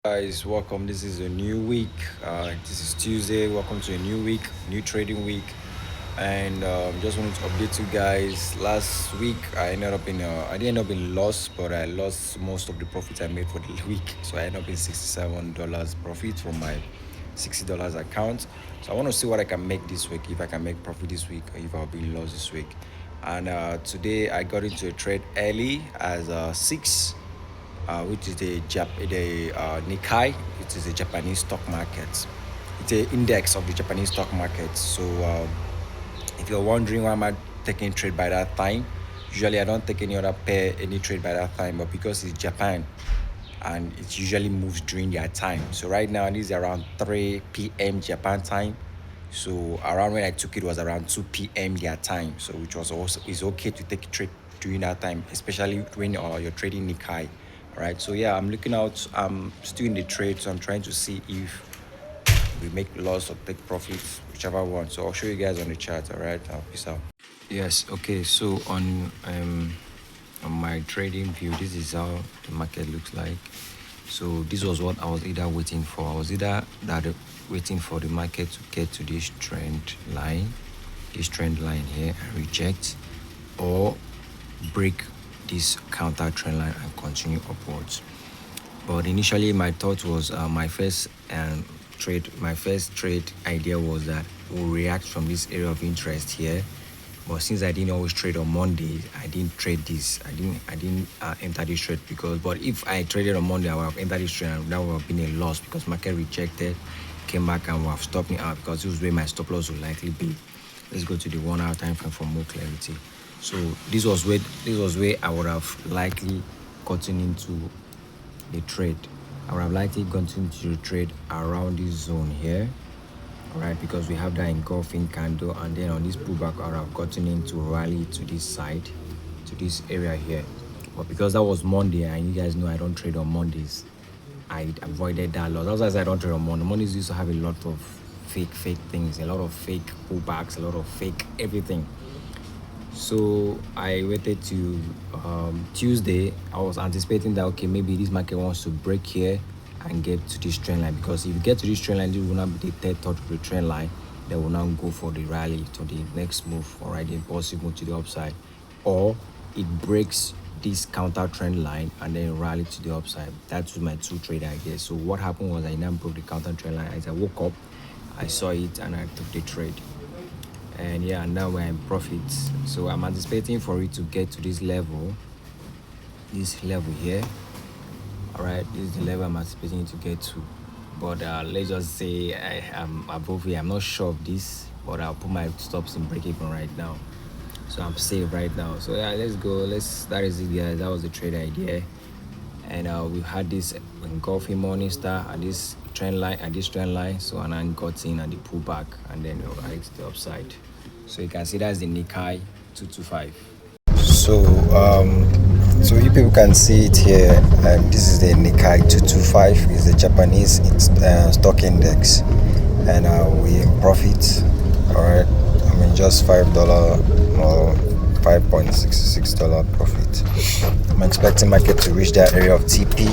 Guys, welcome. This is a new week. This is Tuesday. Welcome to a new week, new trading week. And just wanted to update you guys. Last week, I didn't end up in loss, but I lost most of the profits I made for the week. So I ended up in $67 profit from my $60 account. So I want to see what I can make this week, if I can make profit this week, or if I'll be in loss this week. And today I got into a trade early as 6, which is the Nikkei, which is a Japanese stock market. It's an index of the Japanese stock market. So if you're wondering why am I taking trade by that time, usually I don't take any other pair, any trade by that time, but because it's Japan and it usually moves during their time. So right now it is around 3 p.m. Japan time. So around when I took it was around 2 p.m. their time. So which was also is okay to take a trade during that time, especially when you're trading Nikkei. All right. So yeah, I'm looking out. I'm still in the trade, so I'm trying to see if we make loss or take profits, whichever one. So I'll show you guys on the chart. All right. Peace out. Yes. Okay. So on my trading view, this is how the market looks like. So this was what I was either waiting for. I was either waiting for the market to get to this trend line here and reject, or break this counter trend line and continue upwards. But initially my thought was my first trade idea was that we'll react from this area of interest here. But since I didn't always trade on Monday, I didn't trade this. I didn't enter this trade but if I traded on Monday, I would have entered this trade and that would have been a loss because market rejected, came back and would have stopped me out because this was where my stop loss would likely be. Let's go to the 1 hour time frame for more clarity. So this was where I would have likely gotten into the trade. I would have likely gotten into the trade around this zone here. Right, because we have that engulfing candle, and then on this pullback I have gotten into rally to this side, to this area here. But because that was Monday and you guys know I don't trade on Mondays, I avoided that loss. That's why I said I don't trade on Monday. Mondays used to have a lot of fake things, a lot of fake pullbacks, a lot of fake everything. So I waited to Tuesday. I was anticipating that okay, maybe this market wants to break here and get to this trend line, because if you get to this trend line, this will not be the third touch of the trend line. They will now go for the rally to the next move, all right, the impulsive move to the upside, or it breaks this counter trend line and then rally to the upside. That's my two trade ideas. So what happened was I now broke the counter trend line. As I woke up, I saw it and I took the trade. And yeah, now we're in profits. So I'm anticipating for it to get to this level here. All right, this is the level I'm anticipating to get to, but let's just say I am above here. I'm not sure of this, but I'll put my stops in break even right now, so I'm safe right now. So yeah, let's go. That is it, guys. That was the trade idea, and we've had this engulfing morning star at this trend line, so and I got in at the pullback and then right to the upside. So you can see that's the Nikkei 225. So you people can see it here. This is the Nikkei 225. Is the Japanese stock index, and we in profit. All right, I mean just $5 or $5.66 profit. I'm expecting market to reach that area of TP,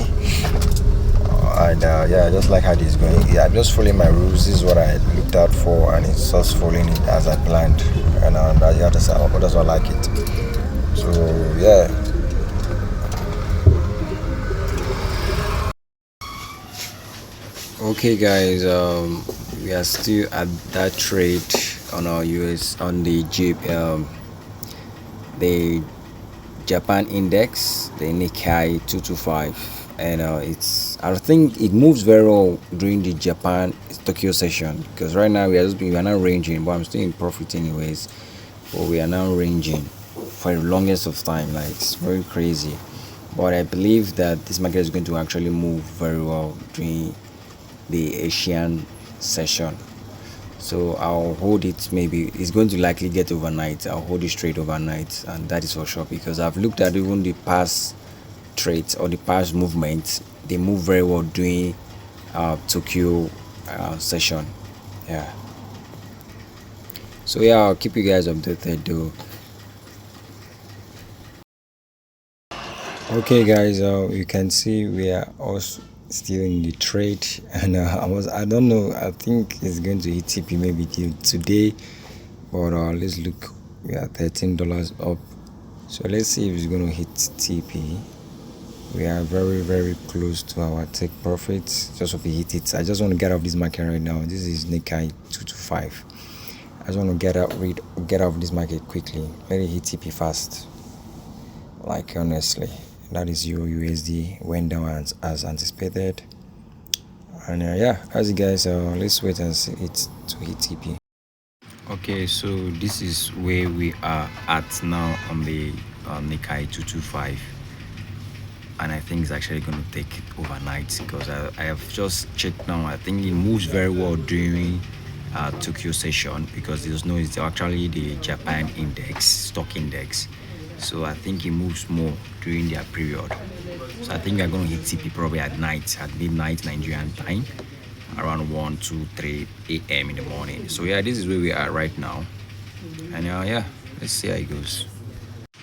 and yeah, I just like how this is going. Yeah, I'm just following my rules. This is what I looked out for, and it's just following it as I planned, and that's why I like it. So yeah. Okay, guys. We are still at that trade on our US on the the Japan index, the Nikkei 225, and I think it moves very well during the Japan Tokyo session, because right now we are not ranging, but I'm still in profit anyways. But we are now ranging for the longest of time. Like, it's very crazy. But I believe that this market is going to actually move very well during the Asian session. So I'll hold it. Maybe it's going to likely get overnight. I'll hold it straight overnight, and that is for sure, because I've looked at even the past trades or the past movements. They move very well during Tokyo session. Yeah. So yeah, I'll keep you guys updated though. Okay, guys, you can see we are also still in the trade, and I don't know. I think it's going to hit TP maybe today, but let's look. We are $13 up, so let's see if it's going to hit TP. We are very close to our take profits. Just hope we hit it. I just want to get off this market right now. This is Nikkei 225. I just want to get off this market quickly. Let it hit TP fast. Like honestly, that is Euro USD went down as anticipated. And yeah, as you guys, let's wait and see it to hit TP. Okay, so this is where we are at now on the Nikkei 225, and I think it's actually going to take overnight because I have just checked now. I think it moves very well during Tokyo session because there's no, it's actually the Japan index, stock index. So I think it moves more during their period. So I think we're going to hit TP probably at night, at midnight Nigerian time, around 1, 2, 3 a.m. in the morning. So yeah, this is where we are right now. And yeah, let's see how it goes.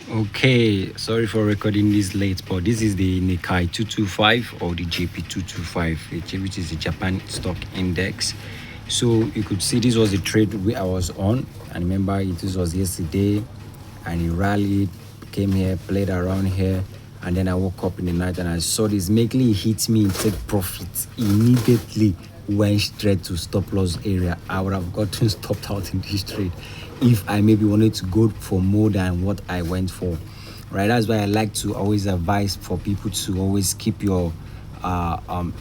Okay, sorry for recording this late, but this is the Nikkei 225 or the JP 225, which is the Japan stock index. So you could see this was the trade I was on, and remember this was yesterday, and it rallied, came here, played around here, and then I woke up in the night and I saw this. Immediately it hit me and take profit. Immediately went straight to stop loss area. I would have gotten stopped out in this trade if I maybe wanted to go for more than what I went for. Right, that's why I like to always advise for people to always keep your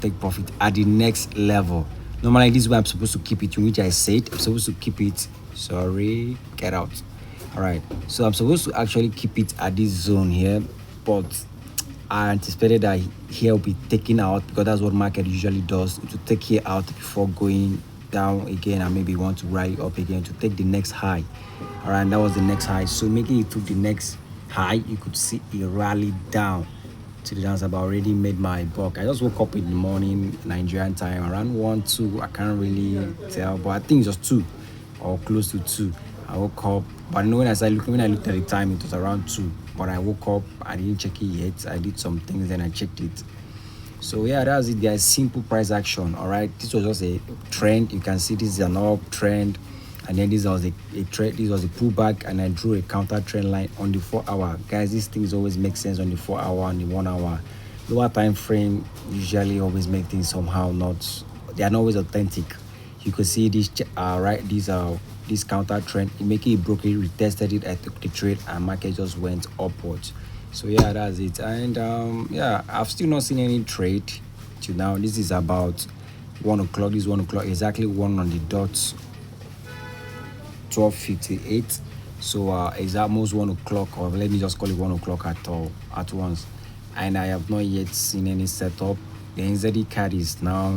take profit at the next level. Normally this is where I'm supposed to keep it, in which I said I'm supposed to keep it. Sorry, get out. All right, so I'm supposed to actually keep it at this zone here, but I anticipated that here will be taken out because that's what market usually does, to take here out before going down again and maybe want to ride up again to take the next high. All right, that was the next high. So making it to the next high, you could see it rallied down to the downside. But I already made my buck. I just woke up in the morning Nigerian time around 1, 2. I can't really tell, but I think it's just 2 or close to 2. I woke up, but when I looked at the time, it was around 2. But I woke up, I didn't check it yet. I did some things, then I checked it. So yeah, that's it, guys. Simple price action. All right, this was just a trend. You can see this is an up trend, and then this was a trend. This was a pullback, and I drew a counter trend line on the 4 hour. Guys, these things always make sense on the 4 hour and the 1 hour. Lower time frame usually always make things somehow not. They are not always authentic. You could see this right. These are this counter trend. It make it broke it, retested it. I took the trade, and market just went upwards. So yeah, that's it. And yeah, I've still not seen any trade till now. This is about 1 o'clock. This is 1 o'clock, exactly 1 on the dot, 12:58. So it's almost 1 o'clock, or let me just call it 1 o'clock at once. And I have not yet seen any setup. The NZDCAD is now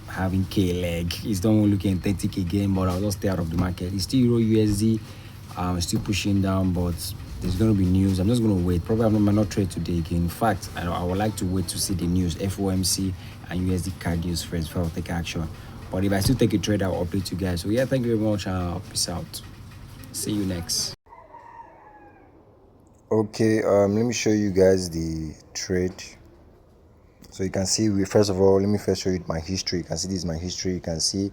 having K leg. It's not looking authentic again, but I'll just stay out of the market. It's still Euro USD, still pushing down, but there's going to be news. I'm just going to wait. Probably I might not trade today again. In fact, I would like to wait to see the news, FOMC and USD CAD news first before I take action. But if I still take a trade, I'll update you guys. So yeah, thank you very much. Peace out. See you next. Okay, let me show you guys the trade. So you can see, first of all, let me first show you my history. You can see this is my history. You can see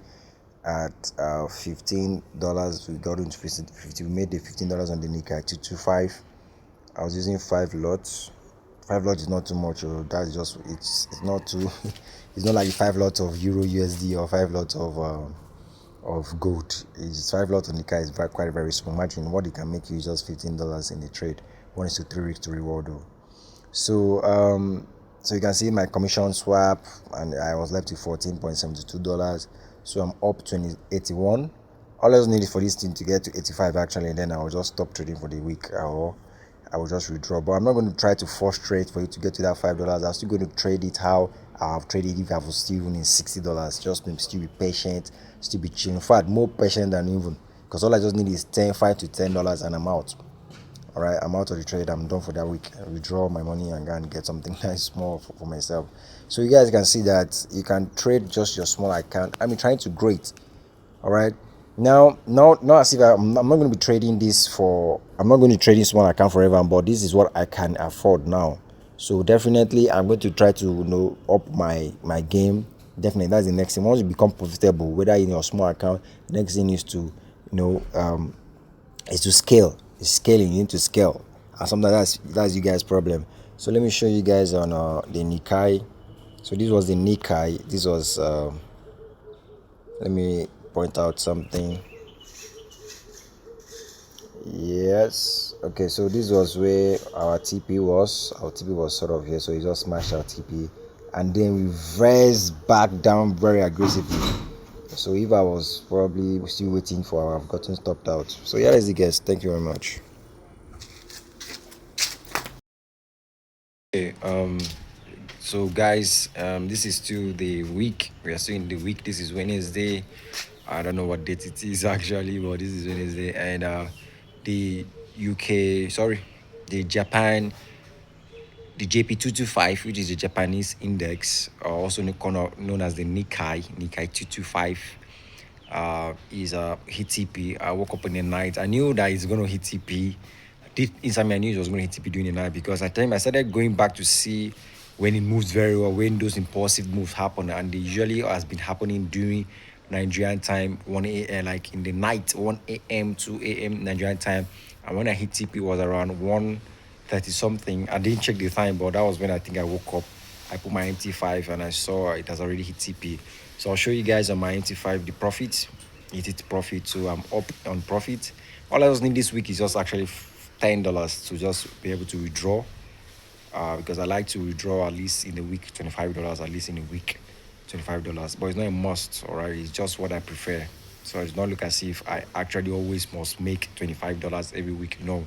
at $15 we got into 50. We made the $15 on the Nikkei 225. I was using 5 lots. 5 lots is not too much. That's just it's not too. It's not like 5 lots of Euro USD or 5 lots of gold. It's 5 lots on Nikkei is quite very small. Imagine what it can make you just $15 in the trade. 1 is to 3 weeks to reward though. So you can see my commission swap, and I was left with $14.72. So I'm up to 81. All I just need is for this thing to get to 85 actually, and then I will just stop trading for the week, or I will just withdraw. But I'm not going to try to force trade for you to get to that $5. I'm still going to trade it how I've traded if I was still even in $60. Just still be patient, still be chill. In fact, more patient than even, because all I just need is $5 to $10 and I'm out. All right, I'm out of the trade. I'm done for that week. I withdraw my money and go and get something nice more for myself. So you guys can see that you can trade just your small account. I'm trying to grow it. All right. Now, not as if I'm not going to be trading this for. I'm not going to trade this small account forever. But this is what I can afford now. So definitely I'm going to try to up my game. Definitely that's the next thing. Once you become profitable, whether in your small account, next thing is to is to scale. It's scaling. You need to scale, and sometimes that's you guys' problem. So let me show you guys on the Nikkei. So this was the Nikkei. This was let me point out something. Yes. Okay. So this was where our TP was. Our TP was sort of here. So he just smashed our TP, and then reversed back down very aggressively. So if I was probably still waiting for, I've gotten stopped out. So yeah, that's the guess. Thank you very much. Okay. So guys, this is still the week. We are still in the week. This is Wednesday. I don't know what date it is actually, but this is Wednesday, and the UK, sorry, the Japan, the JP 225, which is the Japanese index, also known as the Nikkei 225, is a hit TP. I woke up in the night. I knew that it's going to hit TP. Deep inside me, I knew it was going to hit TP during the night because I started going back to see when it moves very well, when those impulsive moves happen, and they usually has been happening during Nigerian time, 1 a.m., like in the night, 1 a.m., 2 a.m. Nigerian time. And when I hit TP, it was around 1:30 something. I didn't check the time, but that was when I think I woke up. I put my MT5 and I saw it has already hit TP. So I'll show you guys on my MT5 the profit. It hit profit, so I'm up on profit. All I just need this week is just actually $10 to just be able to withdraw. Because I like to withdraw at least in a week, $25 at least in a week, $25. But it's not a must, all right? It's just what I prefer. So it's not look as if I actually always must make $25 every week. No,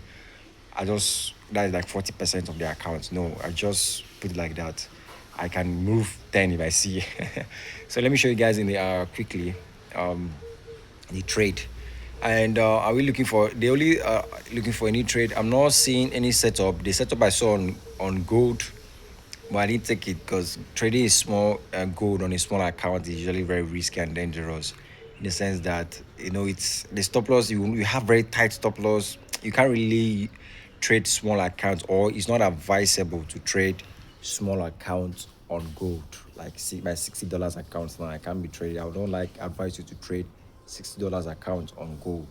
I just that is like 40% of the accounts. No, I just put it like that. I can move 10 if I see. So let me show you guys in the quickly the trade. And are we looking for the only looking for any trade? I'm not seeing any setup. The setup I saw on gold, but I didn't take it because trading is small gold on a small account is usually very risky and dangerous, in the sense that it's the stop loss. You have very tight stop loss. You can't really trade small accounts, or it's not advisable to trade small accounts on gold. Like see my $60 accounts now, I can't be trading. I don't like advise you to trade $60 account on gold.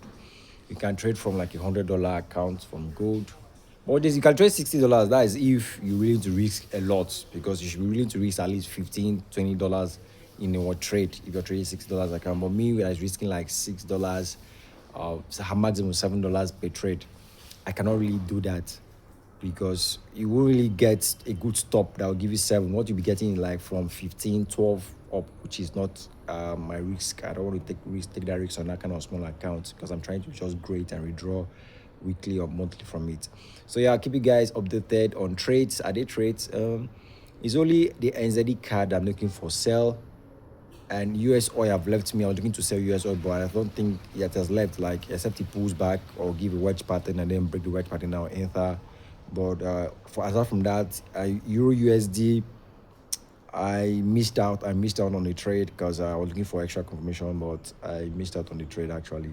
You can trade from like $100 account from gold. But this you can trade $60. That is if you're willing to risk a lot, because you should be willing to risk at least $15-$20 in your trade if you're trading $60 account. But me, when I was risking like $6, maximum $7 per trade, I cannot really do that because you won't really get a good stop that will give you 7. What you'll be getting is like from 15, 12 up, which is not my risk. I don't want to take that risk on that kind of small account because I'm trying to just grow it and withdraw weekly or monthly from it. So yeah, I'll keep you guys updated on trades. Are they trades? It's only the NZDCAD I'm looking for sell, and US oil have left me. I was looking to sell US oil, but I don't think it has left, like except it pulls back or give a wedge pattern and then break the wedge pattern now enter. But for aside from that, Euro USD, I missed out. I missed out on the trade because I was looking for extra confirmation, but I missed out on the trade actually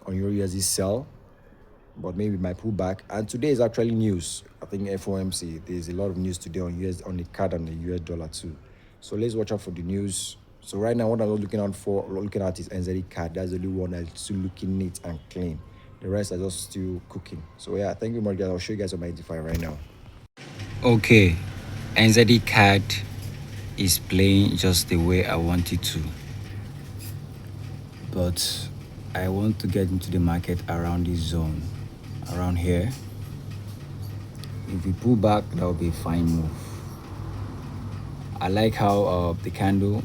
on Euro USD sell. But maybe my pullback. And today is actually news. I think FOMC. There's a lot of news today on US on the card and the US dollar too. So let's watch out for the news. So right now, what I'm looking at is NZD card. That's the only one that's still looking neat and clean. The rest are just still cooking. So yeah, thank you much, guys. I'll show you guys on my 85 right now. Okay, NZD card is playing just the way I want it to, but I want to get into the market around this zone, around here. If we pull back, that will be a fine move. I like how the candle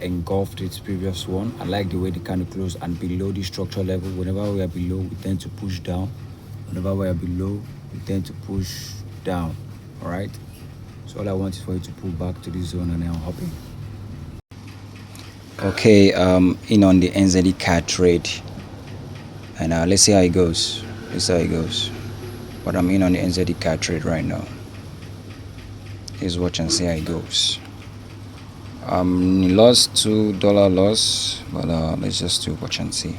engulfed its previous one. I like the way the candle closed and below the structure level. Whenever we are below, we tend to push down. Whenever we are below, we tend to push down. All right. So all I want is for you to pull back to this zone and then I'm hopping. Okay, in on the NZD CAD trade, and let's see how it goes. Let's see how it goes. But I'm in on the NZD CAD trade right now. Let's watch and see how it goes. Lost $2 loss, but let's just do watch and see.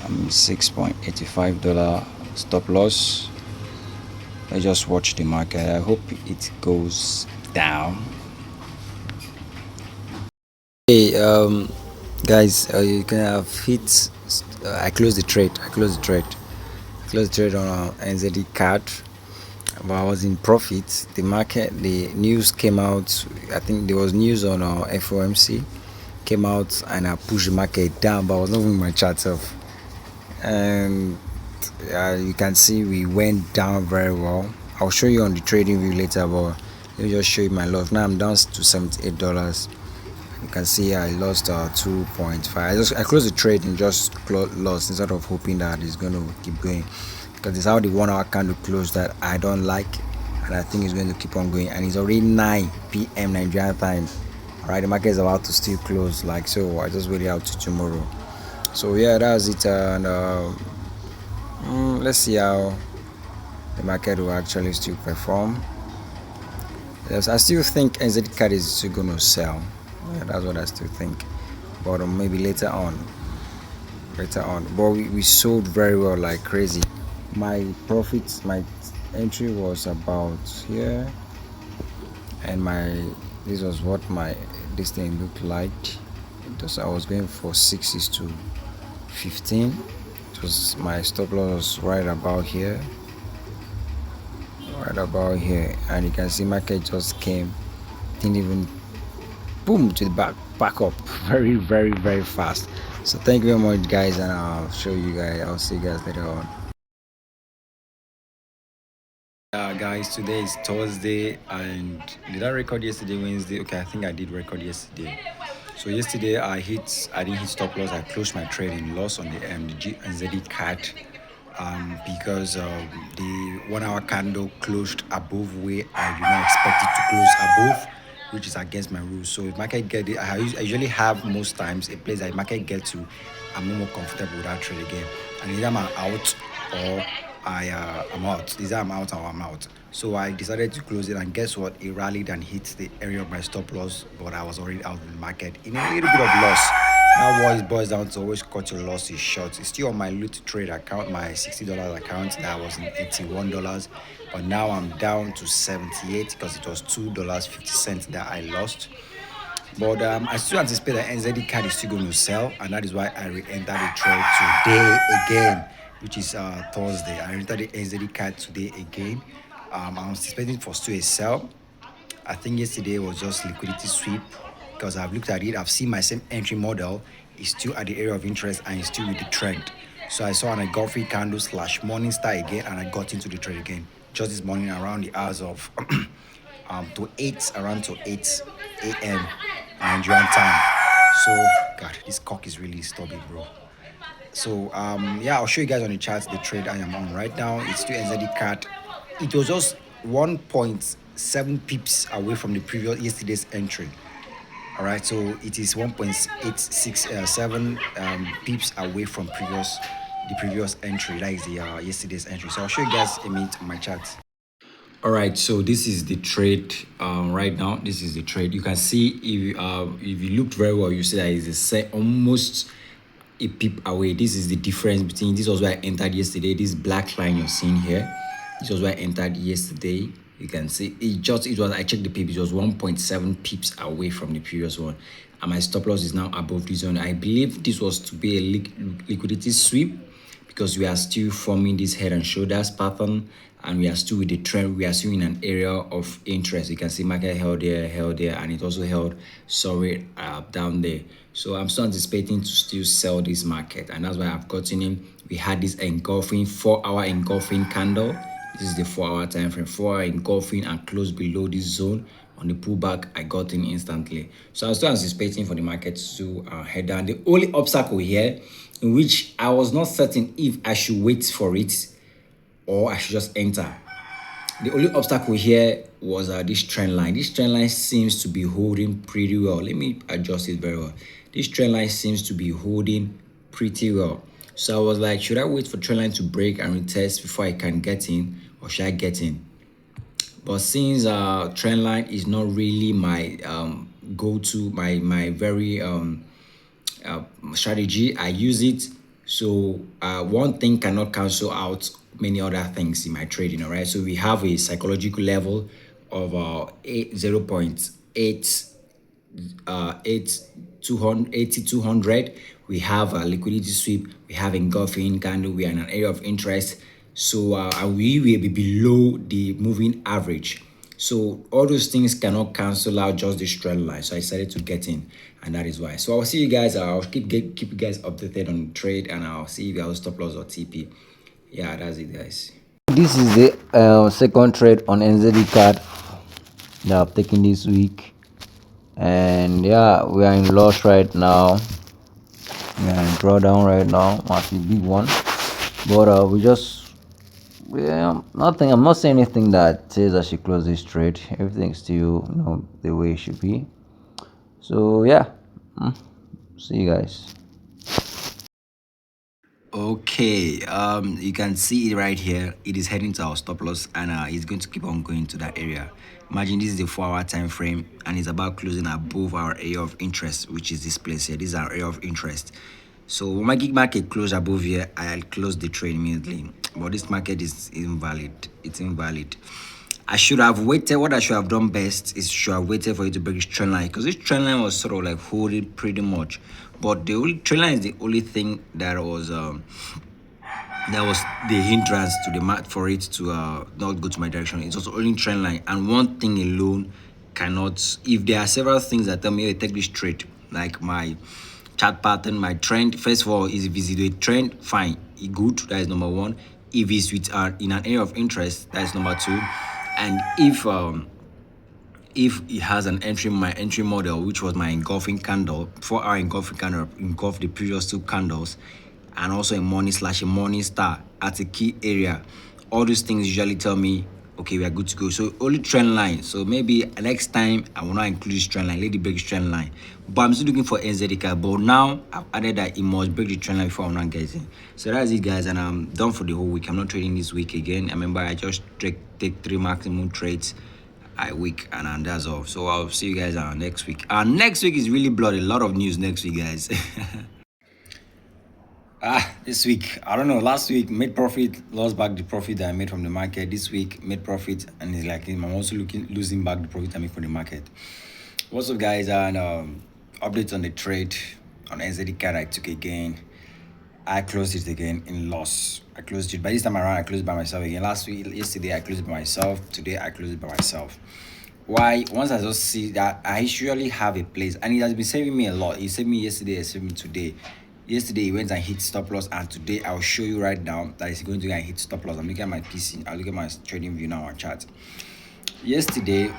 $6.85 stop loss. Let's just watch the market. I hope it goes down. Hey, guys, you can have hit. I closed the trade. I closed the trade. I closed the trade on NZDCAD, but I was in profit. The market, the news came out. I think there was news on FOMC came out, and I pushed the market down, but I was not moving my chart off. And you can see we went down very well. I'll show you on the trading view later, but let me just show you my loss. Now I'm down to $78. You can see I lost 2.5. I closed the trade and just lost instead of hoping that it's going to keep going, because it's how the 1 hour candle closed that I don't like, and I think it's going to keep on going. And it's already 9 p.m. Nigerian time. All right, the market is about to still close, like so. I just wait out to tomorrow. So yeah, that's it. And let's see how the market will actually still perform. Yes, I still think NZCAD is still going to sell. Yeah, that's what I still think. But maybe later on. Later on. But we sold very well, like crazy. My profits, my entry was about here. And this was what this thing looked like. I was going for 6 to 15. It was my stop loss was right about here. Right about here. And you can see market just came, didn't even boom to the back up very fast. So thank you very much, guys, and I'll see you guys later on. Guys, today is Thursday, and did I record yesterday, Wednesday? Okay, I think I did record yesterday. So yesterday I didn't hit stop loss. I closed my trade in loss on the NZD card, because the 1 hour candle closed above where I did not expect it to close above, which is against my rules. So if market get it, I usually have most times a place that market get to, I'm no more comfortable with that trade again. And either I'm out or I'm out. Either I'm out or I'm out. So I decided to close it, and guess what? It rallied and hit the area of my stop loss, but I was already out in the market in a little bit of loss. Now what it boils down to, always cut your losses short. It's still on my loot trade account, my $60 account that was in $81, but now I'm down to 78 because it was $2.50 that I lost. But I still anticipate that NZD card is still going to sell, and that is why I re-entered the trade today again, which is Thursday. I entered the NZD card today again. I'm anticipating for still a sell. I think yesterday was just liquidity sweep, because I've looked at it. I've seen my same entry model is still at the area of interest and is still with the trend. So I saw an engulfing candle slash morning star again, and I got into the trade again just this morning around the hours of to 8 around to 8 a.m. Nigerian time. So God, this cock is really stubborn, bro. So yeah, I'll show you guys on the chart the trade I am on right now. It's still NZD card. It was just 1.7 pips away from the previous yesterday's entry. All right, so it is 1.867 pips away from the previous entry. That is the yesterday's entry. So I'll show you guys a minute on my chart. All right, so this is the trade right now. This is the trade. You can see if you looked very well, you see that it's a set almost a pip away. This is the difference between this was where I entered yesterday. This black line you're seeing here, this was where I entered yesterday. You can see it was I checked the pip, it was 1.7 pips away from the previous one, and my stop loss is now above this one. I believe this was to be a liquidity sweep, because we are still forming this head and shoulders pattern, and we are still with the trend. We are still in an area of interest. You can see market held there, and it also held sorry down there. So I'm still anticipating to still sell this market, and that's why I've gotten in. We had this engulfing 4-hour engulfing candle. This is the 4-hour time frame, 4-hour engulfing, and close below this zone. On the pullback, I got in instantly. So I was still anticipating for the market to head down. The only obstacle here, in which I was not certain if I should wait for it or I should just enter. The only obstacle here was this trend line. This trend line seems to be holding pretty well. Let me adjust it very well. This trend line seems to be holding pretty well. So I was like, should I wait for trend line to break and retest before I can get in, or should I get in? But since trend line is not really my go-to, my very strategy, I use it. So one thing cannot cancel out many other things in my trading. All right, so we have a psychological level of 0.8 8 200 8200. We have a liquidity sweep, we have engulfing candle, we are in an area of interest. So we will be below the moving average. So all those things cannot cancel out just this trend line. So I decided to get in, and that is why. So I'll see you guys. I'll keep you guys updated on the trade, and I'll see you guys stop loss or TP. Yeah, that's it, guys. This is the second trade on NZDCAD that I've taken this week, and yeah, we are in loss right now. We are in drawdown right now. Must be big one, but we just nothing. I'm not saying anything that says I should close this trade. Everything's still the way it should be. So yeah, see you guys. Okay, you can see it right here. It is heading to our stop loss, and it's going to keep on going to that area. Imagine this is the 4-hour time frame, and it's about closing above our area of interest, which is this place here. This is our area of interest. So when my gig market close above here, I'll close the trade immediately. But this market is invalid. It's invalid. I should have waited. What I should have done best is should have waited for it to break this trend line, because this trend line was sort of like holding pretty much. But the only trend line is the only thing that was the hindrance to the mat for it to not go to my direction. It's also only trend line, and one thing alone cannot. If there are several things that tell me, hey, take this trade, like my chart pattern, my trend. First of all, is if it's a trend, fine, good. That is number one. If it's with in an area of interest, that is number two. And if it has an entry, my entry model, which was my engulfing candle, 4-hour engulfing candle, engulfed the previous two candles, and also a morning star at a key area. All those things usually tell me, okay, we are good to go. So only trend line. So maybe next time I will not include this trend line, let it break this trend line. But I'm still looking for NZDCAD. But now I've added that it must break the trend line before I'm not getting. So that's it, guys, and I'm done for the whole week. I'm not trading this week again. Remember, I just take 3 maximum trades a week, and that's all. So I'll see you guys next week. Next week is really bloody. A lot of news next week, guys. This week, I don't know. Last week, made profit, lost back the profit that I made from the market. This week, made profit, and it's like I'm also losing back the profit I made from the market. What's up, guys? And updates on the trade on NZDCAD I took again. I closed it again in loss. I closed it. By this time around, I closed it by myself again. Yesterday, I closed it by myself. Today, I closed it by myself. Why? Once I just see that I usually have a place, and it has been saving me a lot. It saved me yesterday, it saved me today. Yesterday, he went and hit stop loss, and today I'll show you right now that it's going to go and hit stop loss. I'm looking at my PC. I'll look at my trading view now on chat. Yesterday,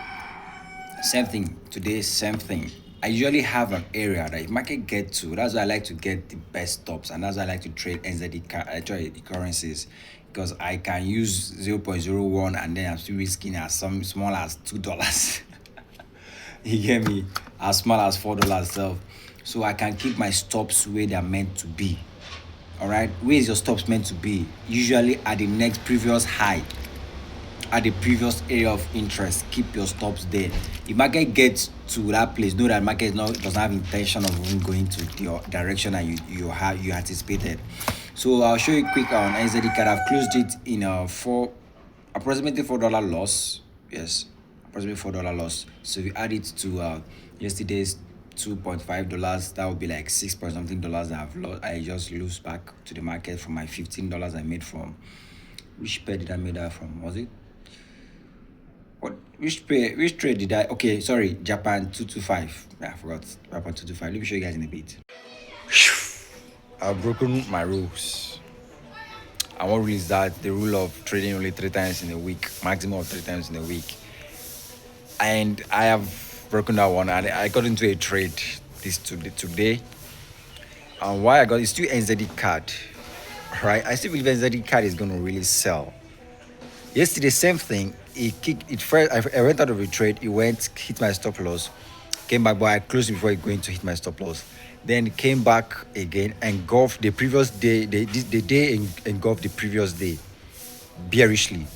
same thing. Today, same thing. I usually have an area that if market get to, that's why I like to get the best stops, and that's why I like to trade NZD currencies, because I can use 0.01 and then I'm still risking as some small as $2. You get me? As small as $4 self. So I can keep my stops where they're meant to be. All right, where is your stops meant to be? Usually at the next previous high, at the previous area of interest. Keep your stops there. If market gets to that place, know that market doesn't have intention of even going to your direction that you anticipated. So I'll show you quick on NZDCAD. I've closed it in approximately $4 loss. Yes, approximately $4 loss. So if you add it to yesterday's $2.5, that would be like 6 point something dollars that I've lost. I just lose back to the market from my $15 I made from. Which pair did I make that from? Was it? Which trade did I? Okay, sorry, Japan 225. I forgot. Japan 225. Let me show you guys in a bit. I've broken my rules. And what rule is that? The rule of trading only 3 times in a week, maximum of 3 times in a week. And I have broken that one. And I got into a trade today. And why I got it's still NZDCAD, right? I still believe NZDCAD is going to really sell. Yesterday, same thing. It first. I went out of a trade. It went, hit my stop loss, came back, but I closed before it going to hit my stop loss. Then came back again, engulfed the previous day. The day engulfed the previous day, bearishly,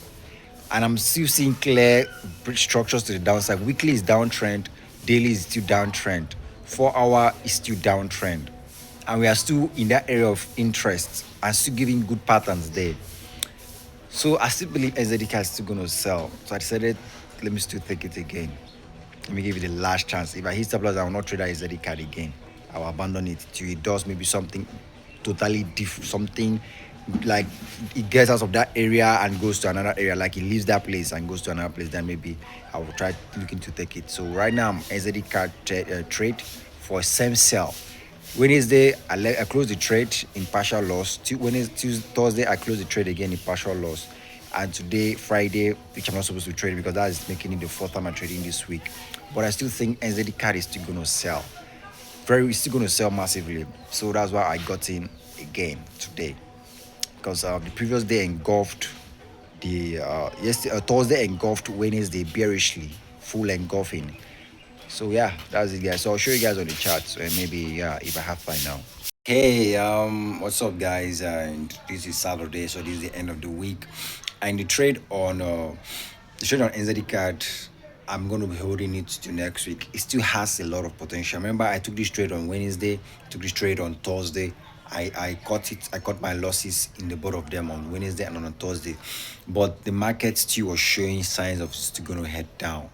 and I'm still seeing clear structures to the downside. Weekly is downtrend, daily is still downtrend, 4-hour is still downtrend, and we are still in that area of interest and still giving good patterns there. So I still believe NZDCAD is still gonna sell. So I decided, let me still take it again. Let me give it the last chance. If I hit stop loss, I will not trade that NZDCAD again. I will abandon it till it does maybe something totally different, something like it gets out of that area and goes to another area, like it leaves that place and goes to another place. Then maybe I will try looking to take it. So right now I'm NZDCAD trade for same sell. Wednesday, I close the trade in partial loss. Thursday, I close the trade again in partial loss. And today, Friday, which I'm not supposed to trade because that is making it the fourth time I'm trading this week. But I still think NZD card is still going to sell. It's still going to sell massively. So that's why I got in again today. Because the previous day engulfed Thursday engulfed Wednesday bearishly, full engulfing. So yeah, that's it, guys. So I'll show you guys on the chart. So maybe yeah, if I have time now. Hey, what's up, guys? And this is Saturday, so this is the end of the week. And the trade on NZD card, I'm going to be holding it to next week. It still has a lot of potential. Remember, I took this trade on Wednesday, took this trade on Thursday. I caught it. I caught my losses in the both of them on Wednesday and on Thursday, but the market still was showing signs of still going to head down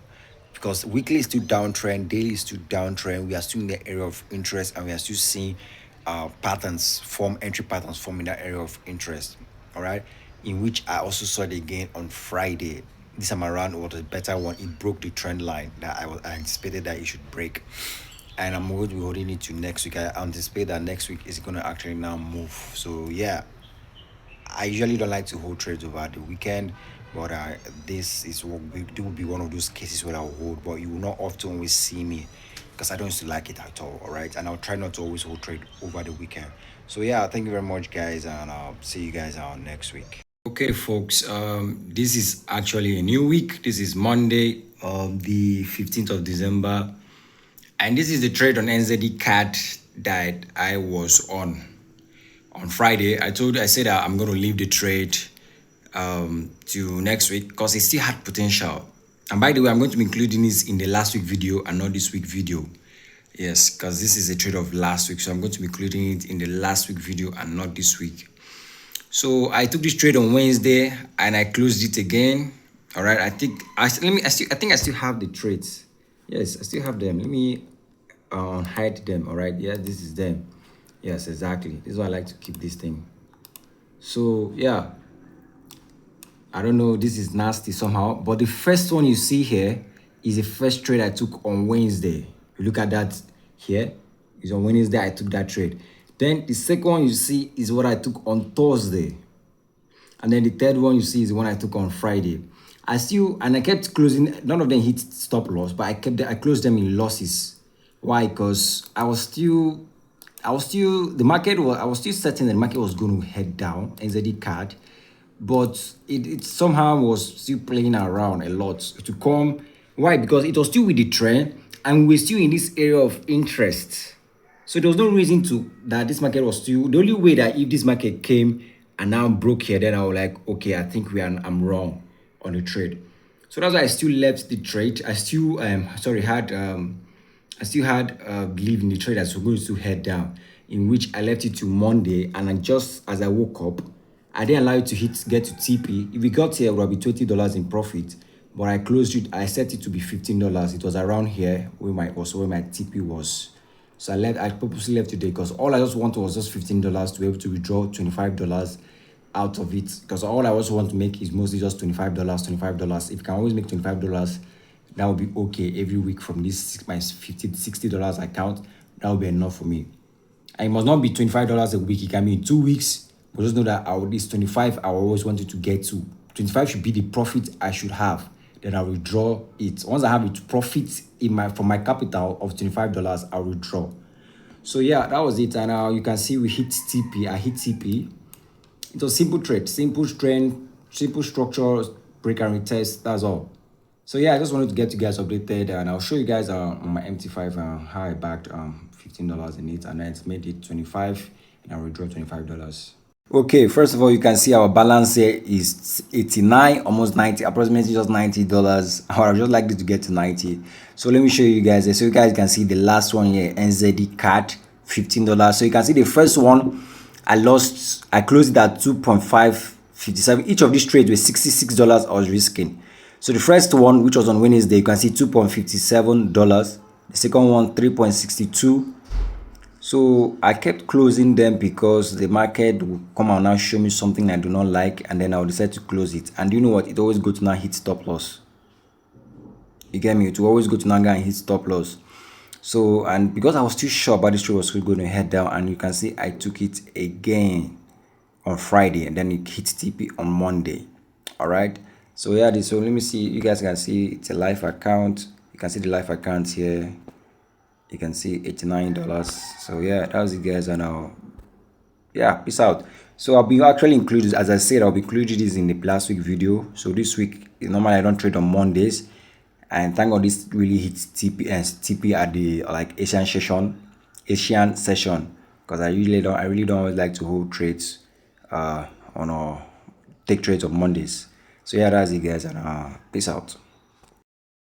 because weekly is still downtrend, daily is still downtrend. We are still in the area of interest, and we are still seeing entry patterns form in that area of interest. All right, in which I also saw it again on Friday. This time around was a better one. It broke the trend line that I anticipated that it should break, and I'm going to be holding it to next week. I anticipate that next week is going to actually now move. So yeah, I usually don't like to hold trades over the weekend, but this will be one of those cases where I'll hold, but you will not often always see me because I don't used to like it at all right, and I'll try not to always hold trade over the weekend. So yeah, thank you very much, guys, and I'll see you guys next week. Okay, folks, this is actually a new week. This is Monday, the 15th of December, and this is the trade on NZDCAD that I was on Friday. I said that I'm going to leave the trade to next week because it still had potential. And by the way, I'm going to be including this in the last week video and not this week video. Yes, because this is a trade of last week, so I'm going to be including it in the last week video and not this week. So I took this trade on Wednesday and I closed it again. All right, I think I still have the trades. Yes, I still have them. Let me hide them. All right, yeah, this is them. Yes, exactly. This is why I like to keep this thing. So yeah, I don't know, this is nasty somehow, but the first one you see here is the first trade I took on Wednesday. You look at that here, is on Wednesday I took that trade. Then the second one you see is what I took on Thursday. And then the third one you see is the one I took on Friday. I kept closing, none of them hit stop loss, but I closed them in losses. Why? Because I was still certain that the market was going to head down, NZD card, but it somehow was still playing around a lot to come. Why? Because it was still with the trend and we're still in this area of interest. So there was no reason that this market was still, the only way that if this market came and now broke here, then I was like, okay, I think I'm wrong on the trade. So that's why I still left the trade. I still had belief in the trade that was going to head down, in which I left it to Monday, and just as I woke up, I didn't allow it to get to TP. If we got here, it would be $20 in profit, but I closed it. I set it to be $15. It was around here where my TP was. So I purposely left today because all I just wanted was just $15 to be able to withdraw $25 out of it, because all I also want to make is mostly just $25. If you can always make $25, that would be okay every week from this my $60 account. That would be enough for me. And it must not be $25 a week. It can be in 2 weeks, but just know that this 25 I always wanted to get to. 25 should be the profit I should have. Then I'll withdraw it. Once I have it profit from my capital of $25, I'll withdraw. So yeah, that was it. And you can see we hit TP. I hit TP. It was simple trade, simple trend, simple structure, break and retest. That's all. So yeah, I just wanted to get you guys updated, and I'll show you guys on my MT5 how I backed $15 in it, and then it's made it 25, and I withdraw $25. Okay, first of all, you can see our balance here is 89, almost 90, approximately just $90. I would just like it to get to 90. So let me show you guys. So you guys can see the last one here, NZDCAD, $15. So you can see the first one, I closed it at 2.5 57. Each of these trades were $66 I was risking. So the first one, which was on Wednesday, you can see $2.57. The second one, 3.62. So I kept closing them because the market will come out now show me something I do not like, and then I'll decide to close it. And you know what? It always go to now hit stop loss. You get me? It will always go to now and hit stop loss. So, and because I was too sure about this trade was going to head down, and you can see I took it again on Friday, and then it hit TP on Monday. All right. So yeah, so let me see. You guys can see it's a live account. You can see the live account here. You can see $89. So yeah, that was it, guys, and yeah, peace out. So I'll be actually included, as I said, I'll be including this in the last week video. So this week, normally I don't trade on Mondays, and thank God this really hits TP at the like Asian session, because I really don't always like to hold trades on take trades on Mondays. So yeah, that's it, guys, and peace out.